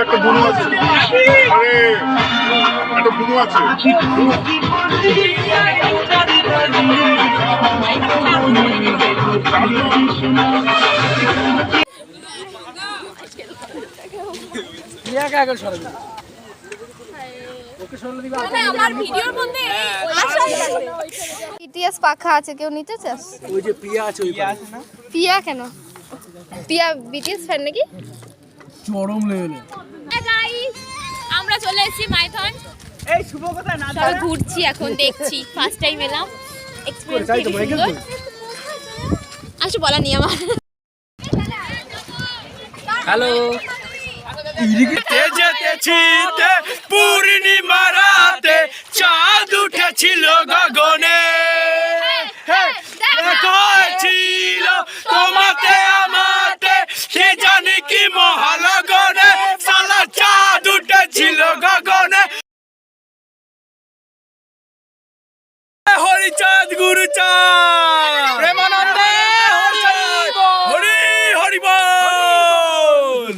একটা বুনু আছে, আরে একটা বুনু আছে। বিটিএস পাখা আছে, কেউ নিতে চাস? ওই যে প্রিয়া আছে, ওই পিয়া কেন? পিয়া বিটিএস ফ্যান নাকি? চরম লেভেলে। আমরা চলে এসেছি মাইথন। এই শুভ কথা না সবাই ঘুরছি এখন, দেখছি ফার্স্ট টাইম এলাম। এক্সপেরিয়েন্স খুবই সুন্দর। আসলে বলা নেই আমার। হ্যালো, যেতেছি পূর্ণিমা রাতে চাঁদ উঠেছিল গগনে, ছিল তোমাতে আমাতে সে জানি কি মহালগনে, সালা চাঁদ উঠেছিল গগনে। হরিচাঁদ গুরুচাঁদ প্রেমানন্দে হরি হরি বল।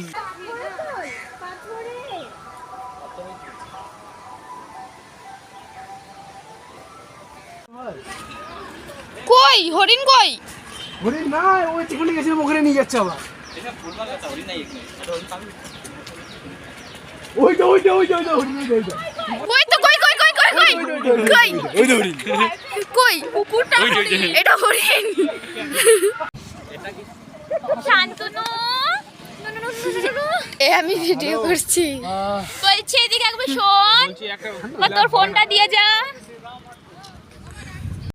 কই হরিণ কই? হরিণ না, ওই যেখানে গেছিলাম ওখানে নিয়ে যাচ্ছে আবার। ওইটা ওইটা ওইটা ওইটা হরিণ, ওইটা কই তো কই কই কই কই কই কই ওইটা হরিণ। কই কুকুরটা হরিণ, এটা হরিণ। শান্তনু এ আমি ভিডিও করছি। বলছি এদিকে একবার শোন, তোর ফোনটা দিয়ে যা।